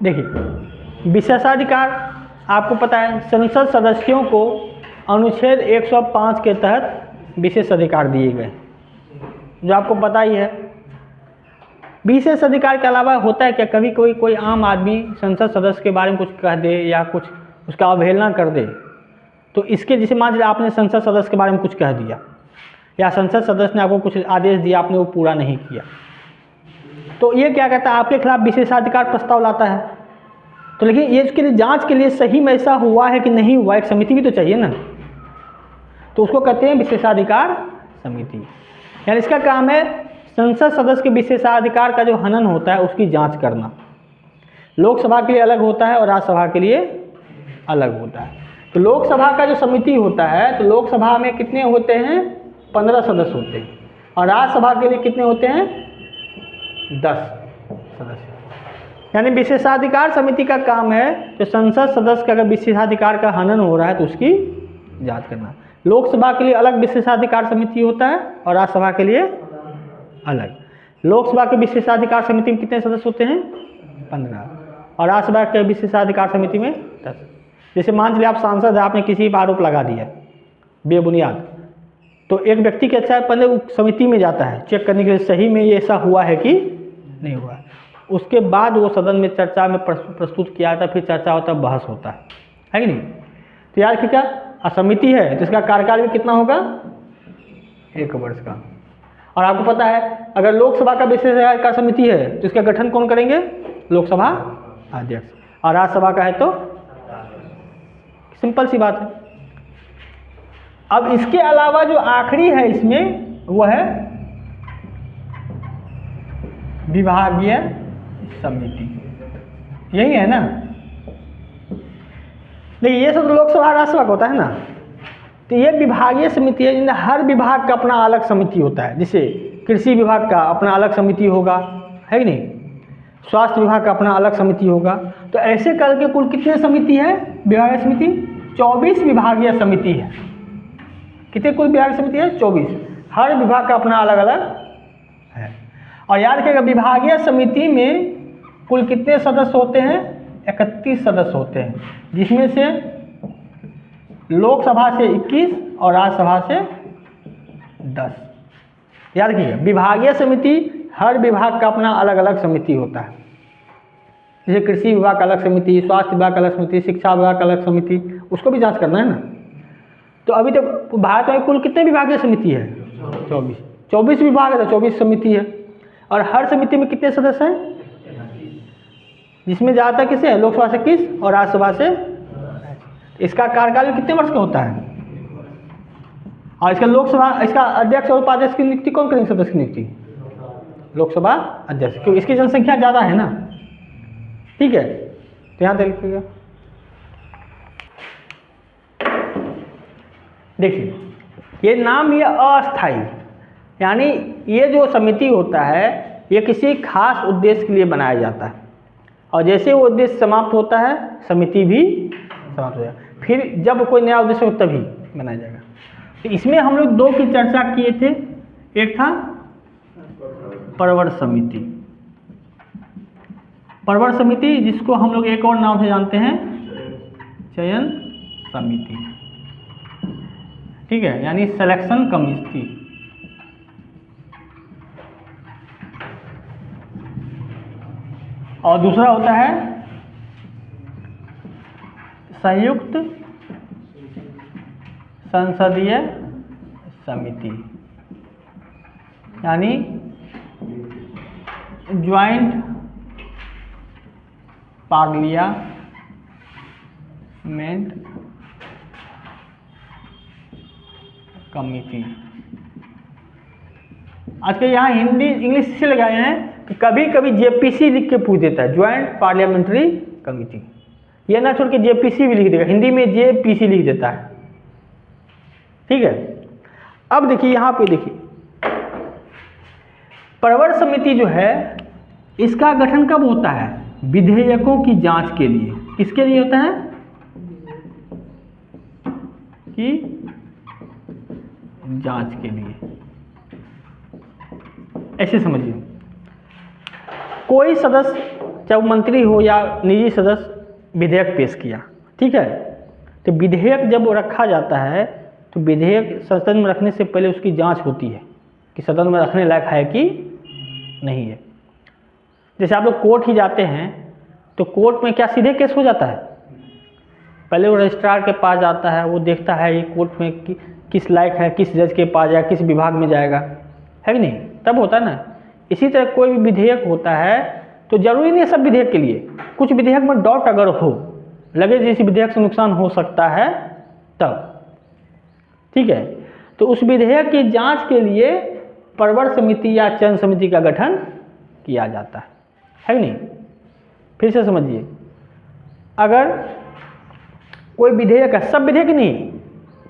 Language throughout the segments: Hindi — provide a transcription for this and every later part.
देखिए, विशेषाधिकार आपको पता है संसद सदस्यों को अनुच्छेद 105 के तहत विशेष अधिकार दिए गए, जो आपको पता ही है। विशेष अधिकार के अलावा होता है क्या, कभी कोई आम आदमी संसद सदस्य के बारे में कुछ कह दे या कुछ उसका अवहेलना कर दे, तो इसके जैसे मान लीजिए आपने संसद सदस्य के बारे में कुछ कह दिया या संसद सदस्य ने आपको कुछ आदेश दिया, आपने वो पूरा नहीं किया, तो ये क्या कहता है, आपके खिलाफ विशेषाधिकार प्रस्ताव लाता है। तो लेकिन ये इसके लिए जांच के लिए सही में ऐसा हुआ है कि नहीं हुआ, एक समिति भी तो चाहिए ना, तो उसको कहते हैं विशेषाधिकार समिति। यानी इसका काम है संसद सदस्य के विशेषाधिकार का जो हनन होता है उसकी जांच करना। लोकसभा के लिए अलग होता है और राज्यसभा के लिए अलग होता है। तो लोकसभा का जो समिति होता है, तो लोकसभा में कितने होते हैं, 15 सदस्य होते हैं, और राज्यसभा के लिए कितने होते हैं, 10 सदस्य। यानी विशेषाधिकार समिति का काम है जो संसद सदस्य का अगर विशेषाधिकार का हनन हो रहा है तो उसकी जांच करना। लोकसभा के लिए अलग विशेषाधिकार समिति होता है और राज्यसभा के लिए अलग। लोकसभा के विशेषाधिकार समिति में कितने सदस्य होते हैं, 15, और राज्यसभा के विशेषाधिकार समिति में 10। जैसे मान लीजिए आप सांसद है, आपने किसी पर आरोप लगा दिया बेबुनियाद, तो एक व्यक्ति के अच्छा पहले वो समिति में जाता है चेक करने के लिए सही में ये ऐसा हुआ है कि नहीं हुआ। उसके बाद वो सदन में चर्चा में प्रस्तुत किया जाता है, फिर चर्चा होता है, बहस होता है कि नहीं। तो यार कि क्या समिति है जिसका कार्यकाल भी कितना होगा, 1 वर्ष का। और आपको पता है अगर लोकसभा का विशेषाधिकार समिति है तो इसका गठन कौन करेंगे, लोकसभा अध्यक्ष, और राज्यसभा का है तो सिंपल सी बात है। अब इसके अलावा जो आखिरी है इसमें वो है विभागीय समिति, यही है ना। देखिए ये सब लोकसभा राज्यसभा का होता है ना, तो ये विभागीय समिति है जिनमें हर विभाग का अपना अलग समिति होता है। जैसे कृषि विभाग का अपना अलग समिति होगा, है कि नहीं, स्वास्थ्य विभाग का अपना अलग समिति होगा। तो ऐसे करके कुल कितने समिति है विभागीय समिति, 24 विभागीय समिति है। कितने कुल विभागीय समिति है, 24। हर विभाग का अपना अलग अलग है। और याद रखिएगा विभागीय समिति में कुल कितने सदस्य होते हैं, 31 सदस्य होते हैं, जिसमें से लोकसभा से 21 और राज्यसभा से 10। याद रखिएगा विभागीय समिति हर विभाग का अपना अलग अलग समिति होता है। जैसे कृषि विभाग का अलग समिति, स्वास्थ्य विभाग का अलग समिति, शिक्षा विभाग का अलग समिति, उसको भी जांच करना है ना। तो अभी तक भारत में कुल कितने विभागीय समिति है, 24 विभाग है तो 24 समिति है। और हर समिति में कितने सदस्य हैं, जिसमें ज़्यादातर किसे है, लोकसभा से 21 और राज्यसभा से। इसका कार्यकाल कितने वर्ष का होता है, और इसका लोकसभा इसका अध्यक्ष और उपाध्यक्ष की नियुक्ति कौन करेंगे, सदस्य की नियुक्ति लोकसभा अध्यक्ष, क्योंकि इसकी जनसंख्या ज़्यादा है ना। ठीक है, तो यहाँ देखिएगा, देखिए ये नाम ये अस्थाई, यानी ये जो समिति होता है ये किसी खास उद्देश्य के लिए बनाया जाता है, और जैसे वो उद्देश्य समाप्त होता है समिति भी समाप्त हो जाएगा। फिर जब कोई नया उद्देश्य हो तभी बनाया जाएगा। तो इसमें हम लोग 2 की चर्चा किए थे, एक था प्रवर समिति। प्रवर समिति जिसको हम लोग एक और नाम से जानते हैं चयन समिति, ठीक है, यानी सिलेक्शन कमेटी। और दूसरा होता है संयुक्त संसदीय समिति, यानी ज्वाइंट पार्लियामेंट कमिटी। आज के यहाँ हिंदी इंग्लिश से लगाए हैं कि कभी कभी जेपीसी लिख के पूछ देता है, ज्वाइंट पार्लियामेंट्री कमिटी। ये ना छोड़ के जेपीसी भी लिख देगा, हिंदी में जेपीसी लिख देता है। ठीक है, अब देखिए यहाँ पे देखिए प्रवर समिति जो है इसका गठन कब होता है, विधेयकों की जांच के लिए। किसके लिए होता है, कि जांच के लिए। ऐसे समझिए, कोई सदस्य चाहे वो मंत्री हो या निजी सदस्य विधेयक पेश किया, ठीक है, तो विधेयक जब रखा जाता है तो विधेयक सदन में रखने से पहले उसकी जांच होती है कि सदन में रखने लायक है कि नहीं है। जैसे आप लोग कोर्ट ही जाते हैं तो कोर्ट में क्या सीधे केस हो जाता है? पहले वो रजिस्ट्रार के पास जाता है, वो देखता है ये कोर्ट में किस लायक है, किस जज के पास जाएगा, किस विभाग में जाएगा, है कि नहीं, तब होता है ना। इसी तरह कोई भी विधेयक होता है तो जरूरी नहीं है सब विधेयक के लिए, कुछ विधेयक में डाउट अगर हो, लगे जिस विधेयक से नुकसान हो सकता है तब, ठीक है, तो उस विधेयक की जांच के लिए प्रवर समिति या चयन समिति का गठन किया जाता है कि नहीं। फिर से समझिए, अगर कोई विधेयक है, सब विधेयक नहीं,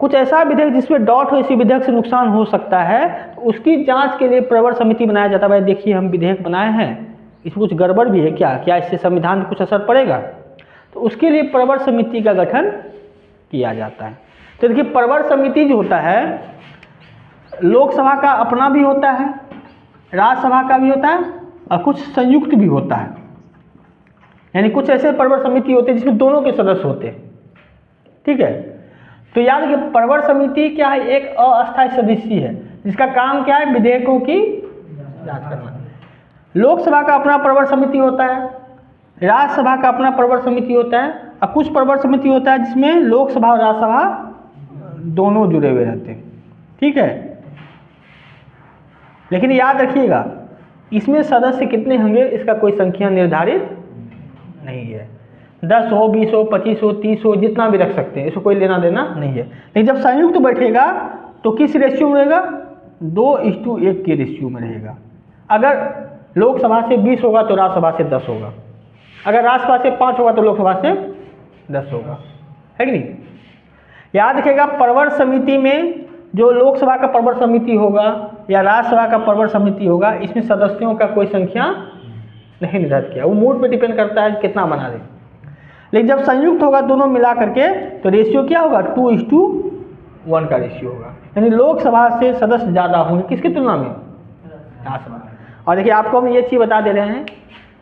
कुछ ऐसा विधेयक जिसमें डाउट हो इसी विधेयक से नुकसान हो सकता है, तो उसकी जांच के लिए प्रवर समिति बनाया जाता है। भाई देखिए हम विधेयक बनाए हैं, इसमें कुछ गड़बड़ भी है क्या इससे संविधान पर कुछ असर पड़ेगा, तो उसके लिए प्रवर समिति का गठन किया जाता है। तो देखिए प्रवर समिति जो होता है लोकसभा का अपना भी होता है, राज्यसभा का भी होता है और कुछ संयुक्त भी होता है, यानी कुछ ऐसे प्रवर समिति होते हैं जिसमें दोनों के सदस्य होते हैं, ठीक है। तो याद रखिए प्रवर समिति क्या है, एक अस्थायी सदस्य है जिसका काम क्या है, विधेयकों की जांच करना। लोकसभा का अपना प्रवर समिति होता है, राज्यसभा का अपना प्रवर समिति होता है और कुछ प्रवर समिति होता है जिसमें लोकसभा और राज्यसभा दोनों जुड़े हुए रहते हैं, ठीक है। लेकिन याद रखिएगा इसमें सदस्य कितने होंगे इसका कोई संख्या निर्धारित नहीं है, 10 हो, 20 हो, 25 हो, 30 हो, जितना भी रख सकते हैं, इसको कोई लेना देना नहीं है। लेकिन जब संयुक्त बैठेगा तो किस रेशियो में रहेगा, 2:1 के रेशियो में रहेगा। अगर लोकसभा से 20 होगा तो राज्यसभा से 10 होगा, अगर राज्यसभा से 5 होगा तो लोकसभा से 10 होगा, है कि नहीं। याद रखिएगा प्रवर समिति में जो लोकसभा का प्रवर समिति होगा या राज्यसभा का प्रवर समिति होगा, इसमें सदस्यों का कोई संख्या नहीं निर्धारित किया, वो मूड पे डिपेंड करता है कितना बना दे। लेकिन जब संयुक्त होगा दोनों मिला करके तो रेशियो क्या होगा, 2:1 का रेशियो होगा, यानी लोकसभा से सदस्य ज़्यादा होंगे किसकी तुलना में, राज्यसभा। और देखिए आपको हम ये चीज़ बता दे रहे हैं,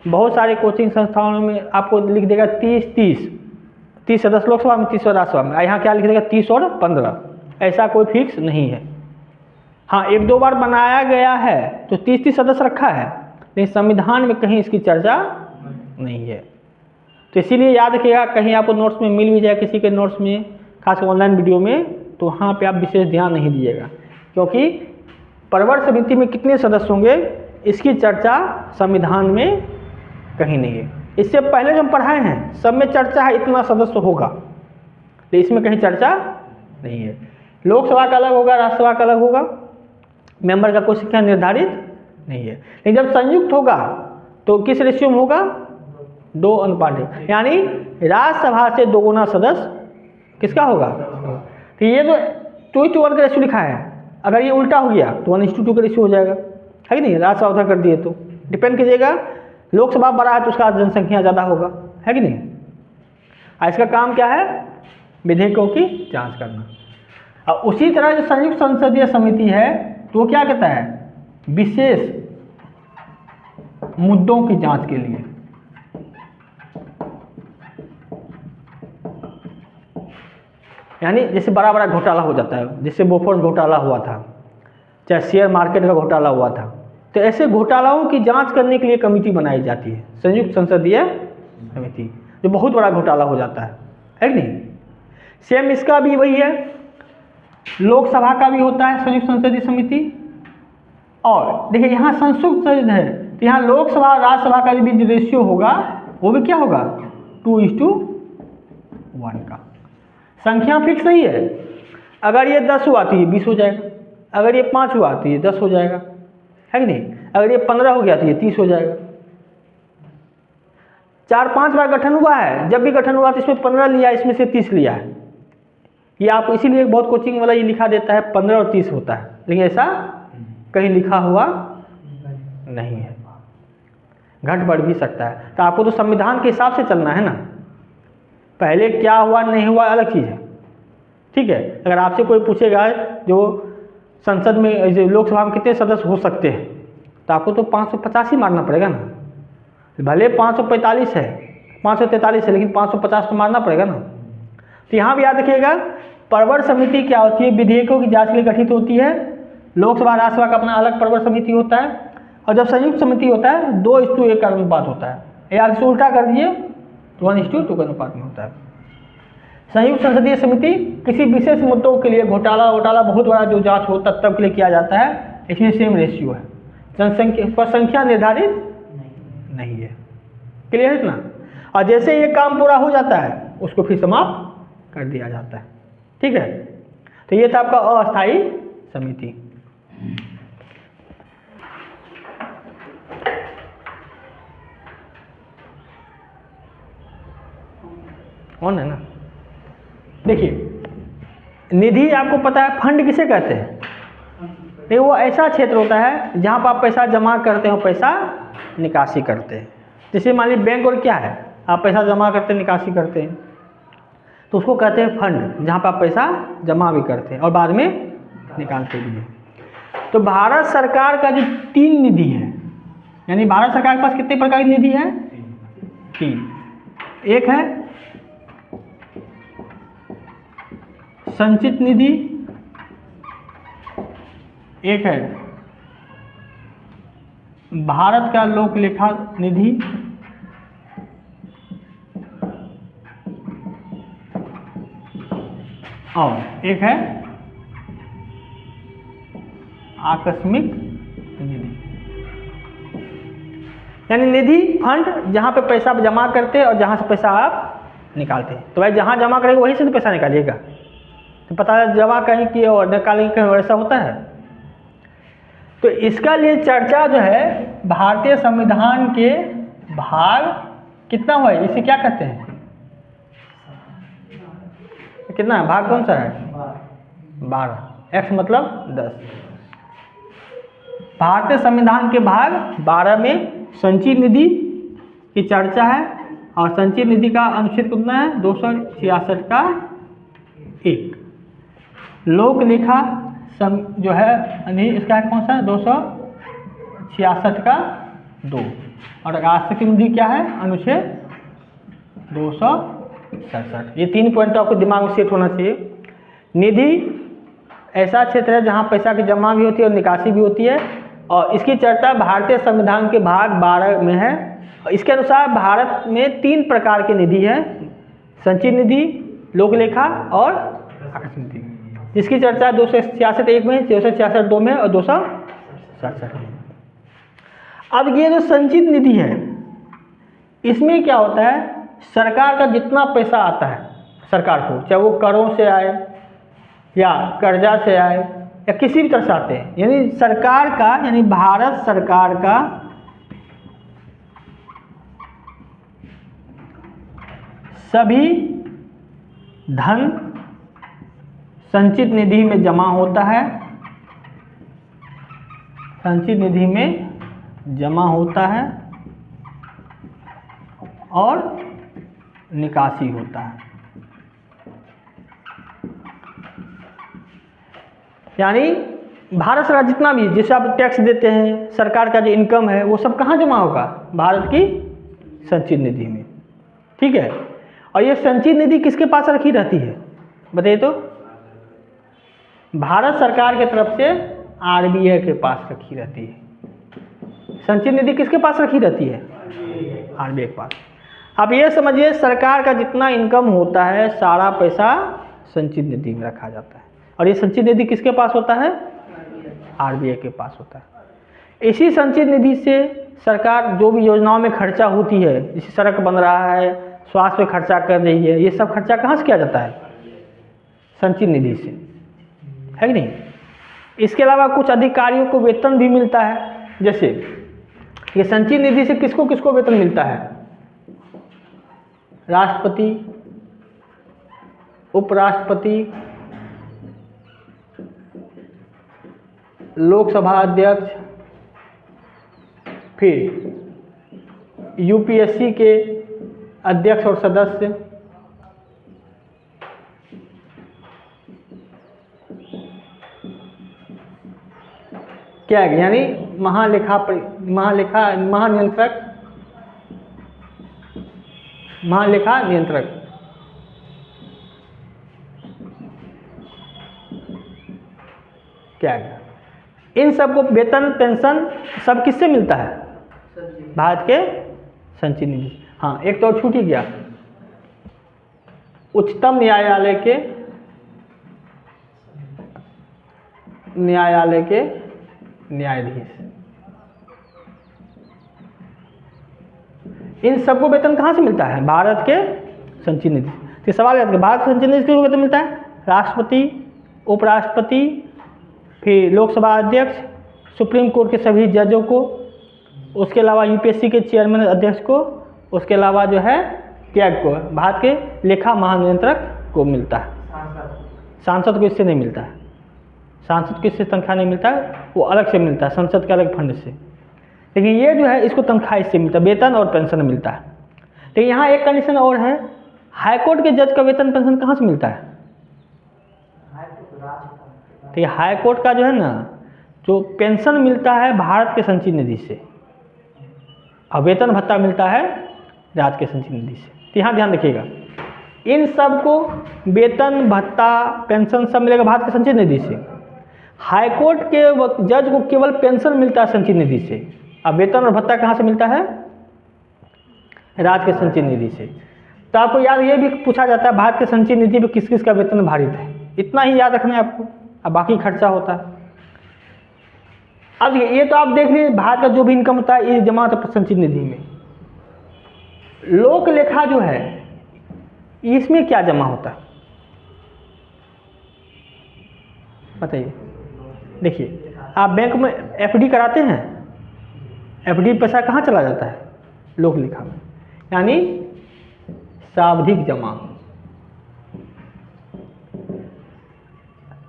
बहुत सारे कोचिंग संस्थानों में आपको लिख देगा 30 सदस्य लोकसभा में, 30 राज्यसभा में, यहाँ क्या लिख देगा 30 और 15, ऐसा कोई फिक्स नहीं है। हाँ 1-2 बार बनाया गया है तो 30 सदस्य रखा है, लेकिन संविधान में कहीं इसकी चर्चा नहीं है। तो इसीलिए याद रखिएगा कहीं आपको नोट्स में मिल भी जाए, किसी के नोट्स में, खासकर ऑनलाइन वीडियो में, तो वहाँ पे आप विशेष ध्यान नहीं दीजिएगा, क्योंकि प्रवर समिति में कितने सदस्य होंगे इसकी चर्चा संविधान में कहीं नहीं है। इससे पहले जो हम पढ़ाए हैं सब में चर्चा है इतना सदस्य होगा, तो इसमें कहीं चर्चा नहीं है। लोकसभा का अलग होगा, राज्यसभा का अलग होगा, मेंबर का कोई संख्या निर्धारित नहीं है। लेकिन जब संयुक्त होगा तो किस रेशियो में होगा, 2:1, यानी राज्यसभा से 2 गुना सदस्य किसका होगा। तो ये जो 2:1 का रेशियो लिखा है, अगर ये उल्टा हो गया तो 1:2 का रेशियो हो जाएगा, है कि नहीं, राज्यसभा उधर कर दिए तो डिपेंड कीजिएगा, लोकसभा बड़ा है तो उसका जनसंख्या ज़्यादा होगा, है कि नहीं। इसका काम क्या है, विधेयकों की जांच करना। और उसी तरह जो संयुक्त संसदीय समिति है तो वो क्या कहता है, विशेष मुद्दों की जांच के लिए। यानी जैसे बड़ा बड़ा घोटाला हो जाता है, जैसे बोफोर्स घोटाला हुआ था, चाहे शेयर मार्केट का घोटाला हुआ था, तो ऐसे घोटालाओं की जांच करने के लिए कमेटी बनाई जाती है, संयुक्त संसदीय समिति, जो बहुत बड़ा घोटाला हो जाता है कि नहीं। सेम इसका भी वही है, लोकसभा का भी होता है संयुक्त संसदीय समिति। और देखिए यहाँ संयुक्त है तो यहाँ लोकसभा और राज्यसभा का भी रेशियो होगा वो भी क्या होगा, 2:1 का। संख्या फिक्स नहीं है, अगर ये 10 हुआ तो ये 20 हो जाएगा, अगर ये 5 हुआ तो ये 10 हो जाएगा, है कि नहीं, अगर ये 15 हो गया तो ये 30 हो जाएगा। 4-5 बार गठन हुआ है, जब भी गठन हुआ तो इसमें 15 लिया, इसमें से 30 लिया है। ये आपको इसीलिए बहुत कोचिंग वाला ये लिखा देता है 15 और 30 होता है, लेकिन ऐसा कहीं लिखा हुआ नहीं है, घट बढ़ भी सकता है। तो आपको तो संविधान के हिसाब से चलना है ना, पहले क्या हुआ नहीं हुआ अलग चीज़ है, ठीक है। अगर आपसे कोई पूछेगा जो संसद में लोकसभा में कितने सदस्य हो सकते हैं, तो आपको तो 550 ही मारना पड़ेगा ना, भले 545 है, 543 है, लेकिन 550 तो मारना पड़ेगा ना। तो यहाँ भी याद रखिएगा, प्रवर समिति क्या होती है, विधेयकों की जांच के लिए गठित होती है। लोकसभा राज्यसभा का अपना अलग प्रवर समिति होता है, और जब संयुक्त समिति होता है 2:1 का अनुपात होता है, या इसको उल्टा कर दिए तो 1:2 का अनुपात में होता है। संयुक्त संसदीय समिति किसी विशेष मुद्दों के लिए घोटाला बहुत बड़ा जो जांच हो तब के लिए किया जाता है, इसमें सेम रेशियो है, जनसंख्या पर संख्या निर्धारित नहीं है। क्लियर है ना। और जैसे ये काम पूरा हो जाता है उसको फिर समाप्त कर दिया जाता है। ठीक है, तो ये था आपका अस्थायी समिति। कौन है ना, देखिए निधि आपको पता है फंड किसे कहते हैं, ये वो ऐसा क्षेत्र होता है जहाँ पर आप पैसा जमा करते हो, पैसा निकासी करते हैं। जैसे मान लीजिए बैंक और क्या है, आप पैसा जमा करते निकासी करते हैं, तो उसको कहते हैं फंड, जहाँ पर आप पैसा जमा भी करते हैं और बाद में निकालते भी हैं। तो भारत सरकार का जो 3 निधि है, यानी भारत सरकार के पास कितने प्रकार की निधि है, 3। एक है संचित निधि, एक है भारत का लोक लेखा निधि, और एक है आकस्मिक निधि। यानी निधि फंड जहां पे पैसा आप जमा करते हैं और जहां से पैसा आप निकालते हैं। तो भाई जहां जमा करेंगे वहीं से तो पैसा निकालिएगा, तो पता है जमा कहीं की और निकालेंगे कहीं, ऐसा होता है। तो इसका लिए चर्चा जो है भारतीय संविधान के भाग कितना हुआ है, इसे क्या कहते हैं, कितना है भाग, कौन सा है, 12, x मतलब 10। भारतीय संविधान के भाग 12 में संचित निधि की चर्चा है, और संचित निधि का अनुच्छेद कितना है, 266 का 1। लोक लेखा जो है इसका है कौन सा, 266 का 2, और आकस्मिक निधि क्या है, अनुच्छेद 267। ये 3 पॉइंट आपको दिमाग में सेट होना चाहिए। निधि ऐसा क्षेत्र है जहां पैसा की जमा भी होती है और निकासी भी होती है, और इसकी चर्चा भारतीय संविधान के भाग 12 में है। इसके अनुसार भारत में 3 प्रकार की निधि है, संचित निधि, लोकलेखा और आकस्मिक निधि, जिसकी चर्चा 266(1) में, 266(2) में और 267 में। अब ये जो संचित निधि है, इसमें क्या होता है, सरकार का जितना पैसा आता है सरकार को, चाहे वो करों से आए या कर्जा से आए या किसी भी तरह से आते हैं, यानी सरकार का, यानी भारत सरकार का सभी धन संचित निधि में जमा होता है, संचित निधि में जमा होता है और निकासी होता है। यानी भारत सरकार जितना भी, जैसे आप टैक्स देते हैं, सरकार का जो इनकम है वो सब कहाँ जमा होगा, भारत की संचित निधि में। ठीक है, और ये संचित निधि किसके पास रखी रहती है बताइए तो, भारत सरकार की तरफ से आरबीआई के पास रखी रहती है। संचित निधि किसके पास रखी रहती है, आरबीआई के पास। आप ये समझिए सरकार का जितना इनकम होता है सारा पैसा संचित निधि में रखा जाता है, और ये संचित निधि किसके पास होता है, आरबीआई के पास होता है। इसी संचित निधि से सरकार जो भी योजनाओं में खर्चा होती है, जैसे सड़क बन रहा है, स्वास्थ्य पे खर्चा कर रही है, ये सब खर्चा कहाँ से किया जाता है, संचित निधि से, है कि नहीं। इसके अलावा कुछ अधिकारियों को वेतन भी मिलता है, जैसे ये संचित निधि से किसको किसको वेतन मिलता है, राष्ट्रपति, उपराष्ट्रपति, लोकसभा अध्यक्ष, फिर यूपीएससी के अध्यक्ष और सदस्य, क्या है, यानी महानियंत्रक, महालेखा नियंत्रक। क्या है? इन सबको वेतन पेंशन सब किससे मिलता है? भारत के संचित निधि। हाँ, एक तो छूट ही गया, उच्चतम न्यायालय के न्यायाधीश। इन सबको वेतन कहाँ से मिलता है? भारत के संचित निधि। तो सवाल याद करें, भारत संचित निधि किसको वेतन मिलता है? राष्ट्रपति, उपराष्ट्रपति, फिर लोकसभा अध्यक्ष, सुप्रीम कोर्ट के सभी जजों को, उसके अलावा यूपीएससी के चेयरमैन अध्यक्ष को, उसके अलावा जो है टैग को, भारत के लेखा महानियंत्रक को मिलता है। सांसद को इससे नहीं मिलता है, सांसद को इससे तनख्वाह नहीं मिलता है, वो अलग से मिलता है, संसद के अलग फंड से। लेकिन ये जो है इसको तनख्वाह इससे मिलता है, वेतन और पेंशन मिलता है। लेकिन यहाँ एक कंडीशन और है, हाईकोर्ट के जज का वेतन पेंशन कहाँ से मिलता है? तो ये हाईकोर्ट का जो है ना, जो पेंशन मिलता है भारत के संचित निधि से, और वेतन भत्ता मिलता है राज्य के संचित निधि से। तो यहाँ ध्यान रखिएगा, इन सब को वेतन भत्ता पेंशन सब मिलेगा भारत के संचित निधि से। हाईकोर्ट के जज को केवल पेंशन मिलता है संचित निधि से, अब वेतन और भत्ता कहाँ से मिलता है? राज्य के संचित निधि से। तो आपको याद ये भी पूछा जाता है भारत के संचित निधि में किस किस का वेतन भारित है, इतना ही याद रखना है आपको, अब बाकी खर्चा होता है। अब ये तो आप देख लीजिए, भारत का जो भी इनकम होता है ये जमा होता है संचित निधि में। लोक लेखा जो है इसमें क्या जमा होता है बताइए? देखिए, आप बैंक में एफडी कराते हैं, एफडी पैसा कहाँ चला जाता है? लोक लेखा में, यानी सावधिक जमा।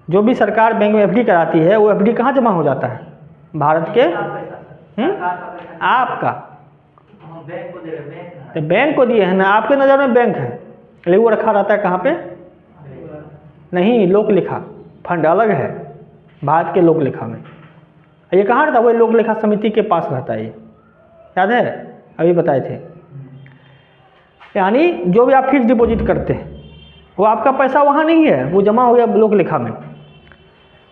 जो भी सरकार बैंक में एफडी कराती है वो एफडी कहाँ जमा हो जाता है? भारत के आपका तो बैंक को दिए है ना, आपके नज़र में बैंक है, लेकिन वो रखा रहता है कहाँ पे? नहीं, लोक लेखा फंड अलग है भारत के लोक लेखा में। ये कहाँ रहता है? वो लोक लेखा समिति के पास रहता है, ये याद है, अभी बताए थे। यानी जो भी आप फिक्स डिपॉजिट करते हैं वो आपका पैसा वहाँ नहीं है, वो जमा हो गया लोक लेखा में।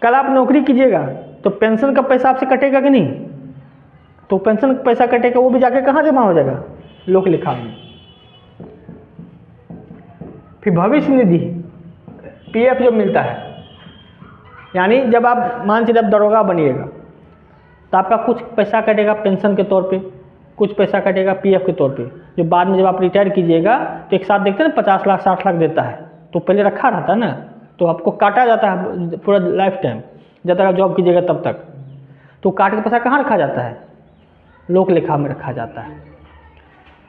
कल आप नौकरी कीजिएगा तो पेंशन का पैसा आपसे कटेगा कि नहीं? तो पेंशन का पैसा कटेगा, वो भी जाके कहाँ जमा हो जाएगा? लोक लेखा में। फिर भविष्य निधि पीएफ जो मिलता है, यानी जब आप मान चलिए आप दरोगा बनिएगा तो आपका कुछ पैसा कटेगा पेंशन के तौर पे, कुछ पैसा कटेगा पीएफ के तौर पे, जो बाद में जब आप रिटायर कीजिएगा तो एक साथ देखते हैं ना 50 लाख 60 लाख देता है, तो पहले रखा रहता है ना, तो आपको काटा जाता है पूरा लाइफ टाइम, जब तक आप जॉब कीजिएगा तब तक। तो काट के पैसा कहाँ रखा जाता है? लोक लेखा में रखा जाता है।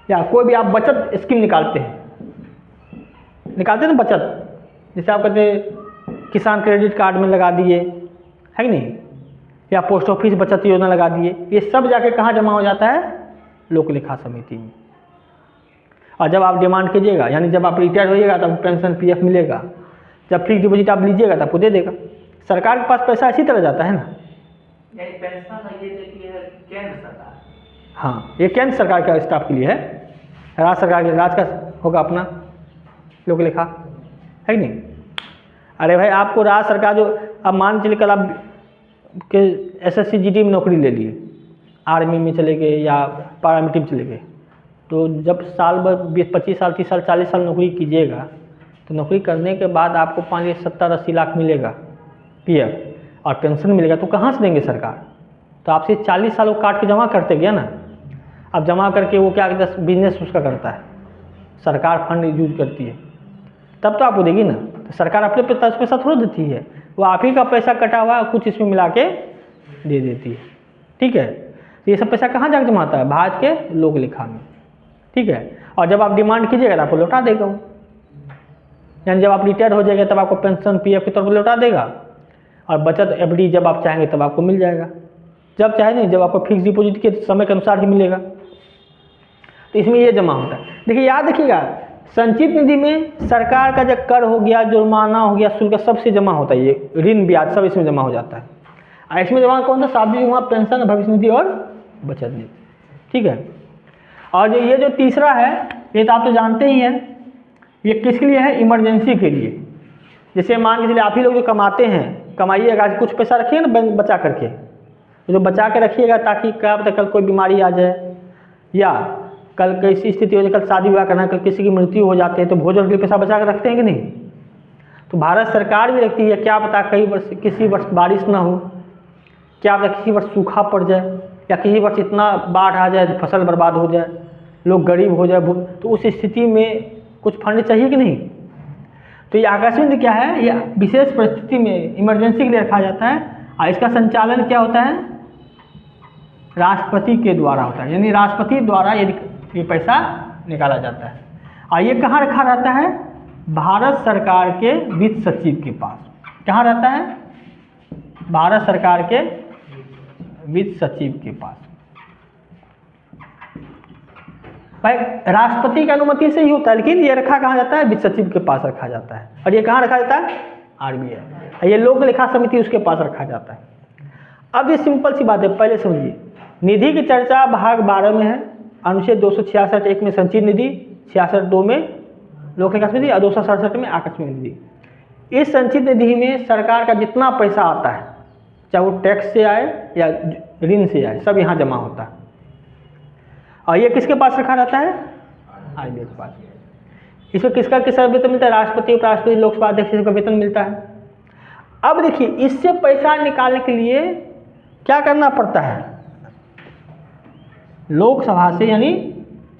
या कोई भी आप बचत स्कीम निकालते हैं ना बचत, जैसे आप कहते किसान क्रेडिट कार्ड में लगा दिए, है कि नहीं, या पोस्ट ऑफिस बचत योजना लगा दिए, ये सब जाके कहाँ जमा हो जाता है? लोक लेखा समिति में। और जब आप डिमांड कीजिएगा, यानी जब आप रिटायर होइएगा तब पेंशन पीएफ मिलेगा, जब फिक्स डिपॉजिट आप लीजिएगा तो आपको दे देगा। सरकार के पास पैसा इसी तरह जाता है ना, पेंशन ये देती है केंद्र सरकार। हाँ, ये केंद्र सरकार का स्टाफ के लिए है, राज्य सरकार के राज्य का होगा अपना लोक लेखा, है कि नहीं? अरे भाई, आपको राज्य सरकार जो, अब मान चलिए कल आप के एसएससी जीडी में नौकरी ले लिए, आर्मी में चले गए या पैरामिलिट्री में चले गए, तो जब साल भर 20-25 साल 30 साल 40 साल नौकरी कीजिएगा तो नौकरी करने के बाद आपको 70-80 लाख मिलेगा पीएफ और पेंशन मिलेगा, तो कहाँ से देंगे सरकार? तो आपसे 40 साल वो काट के जमा करते गया ना, अब जमा करके वो क्या करता है? बिजनेस उसका करता है, सरकार फंड यूज करती है, तब तो आपको देगी ना। तो सरकार अपने पैसा थोड़ा देती है, वो आप ही का पैसा कटा हुआ कुछ इसमें मिला के दे देती है, ठीक है। तो ये सब पैसा कहाँ जाकर जमा होता है? भारत के लोक लेखा में, ठीक है। और जब आप डिमांड कीजिएगा तो आपको लौटा देगा वो, यानी जब आप रिटायर हो जाएगा तब आपको पेंशन पीएफ के तौर पर लौटा देगा, और बचत एफडी जब आप चाहेंगे तब आपको मिल जाएगा, जब चाहे नहीं, जब आपको फिक्स डिपॉजिट के समय के अनुसार ही मिलेगा। तो इसमें ये जमा होता है। देखिए, याद रखिएगा, संचित निधि में सरकार का जो कर हो गया, जुर्माना हो गया, शुल्क सबसे जमा होता है, ये ऋण ब्याज सब इसमें जमा हो जाता है। और इसमें जमा कौन सा? सावधि जमा, पेंशन, भविष्य निधि और बचत निधि, ठीक है। और ये जो तीसरा है ये तो आप तो जानते ही हैं। ये किसके लिए है? इमरजेंसी के लिए। जैसे मान के चलिए आप ही लोग जो कमाते हैं, कमाइएगा, कुछ पैसा रखिएगा ना बैंक बचा करके, जो बचा के रखिएगा ताकि क्या पता कल कोई बीमारी आ जाए या कल कैसी स्थिति हो जाए, कल शादी विवाह करना है, कल किसी की मृत्यु हो जाती है तो भोजन के लिए पैसा बचा के रखते हैं कि नहीं? तो भारत सरकार भी रखती है, क्या पता कई वर्ष किसी वर्ष बारिश ना हो, क्या पता किसी वर्ष सूखा पड़ जाए या किसी वर्ष इतना बाढ़ आ जाए फसल बर्बाद हो जाए, लोग गरीब हो जाए, तो उस स्थिति में कुछ फंड चाहिए कि नहीं? तो ये आकस्मिक निधि क्या है? ये विशेष परिस्थिति में इमरजेंसी के लिए रखा जाता है और इसका संचालन क्या होता है? राष्ट्रपति के द्वारा होता है, यानी राष्ट्रपति द्वारा ये पैसा निकाला जाता है। और ये कहाँ रखा रहता है? भारत सरकार के वित्त सचिव के पास। कहाँ रहता है? भारत सरकार के वित्त सचिव के पास। भाई राष्ट्रपति की अनुमति से ही होता है, लेकिन ये रखा कहाँ जाता है? वित्त सचिव के पास रखा जाता है। और ये कहाँ रखा जाता है? RBI। ये लोक लेखा समिति उसके पास रखा जाता है। अब ये सिंपल सी बात है, पहले समझिए। निधि की चर्चा भाग 12 में है, अनुच्छेद 266(1) में संचित निधि, 66(2) में लोक लेखा समिति और 267 में आकस्मिक निधि। इस संचित निधि में सरकार का जितना पैसा आता है, चाहे वो टैक्स से आए या ऋण से आए, सब यहाँ जमा होता है। और ये किसके पास रखा रहता है? RBI के पास। इसमें किसका किसका वेतन मिलता है? राष्ट्रपति, उपराष्ट्रपति, लोकसभा अध्यक्ष का वेतन मिलता है। अब देखिए, इससे पैसा निकालने के लिए क्या करना पड़ता है? लोकसभा से यानी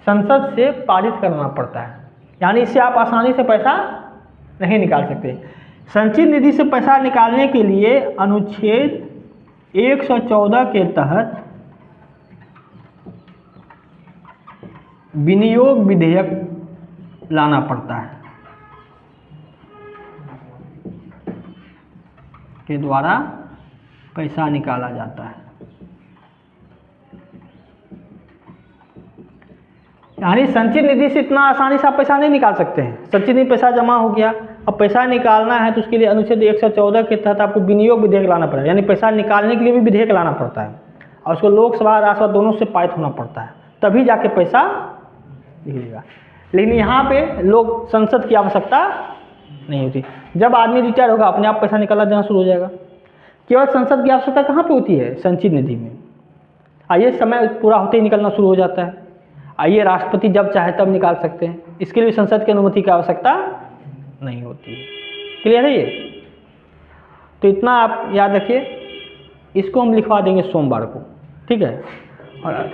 संसद से पारित करना पड़ता है, यानी इससे आप आसानी से पैसा नहीं निकाल सकते। संचित निधि से पैसा निकालने के लिए अनुच्छेद 114 के तहत विनियोग विधेयक लाना पड़ता है, के द्वारा पैसा निकाला जाता है। यानी संचित निधि से इतना आसानी से आप पैसा नहीं निकाल सकते हैं। संचित निधि पैसा जमा हो गया, अब पैसा निकालना है तो उसके लिए अनुच्छेद 114 के तहत आपको विनियोग विधेयक लाना पड़ेगा, यानी पैसा निकालने के लिए भी विधेयक लाना पड़ता है और उसको लोकसभा राष्ट्रसभा दोनों से पारित होना पड़ता है, तभी जाके पैसा निकलेगा। लेकिन यहाँ पे लोग संसद की आवश्यकता नहीं होती। जब आदमी रिटायर होगा अपने आप पैसा निकाला देना शुरू हो जाएगा। केवल संसद की आवश्यकता कहाँ पे होती है? संचित निधि में। आइए समय पूरा होते ही निकलना शुरू हो जाता है। आइए राष्ट्रपति जब चाहे तब निकाल सकते हैं, इसके लिए संसद की अनुमति की आवश्यकता नहीं होती है। क्लियर है ये? तो इतना आप याद रखिए, इसको हम लिखवा देंगे सोमवार को, ठीक है? और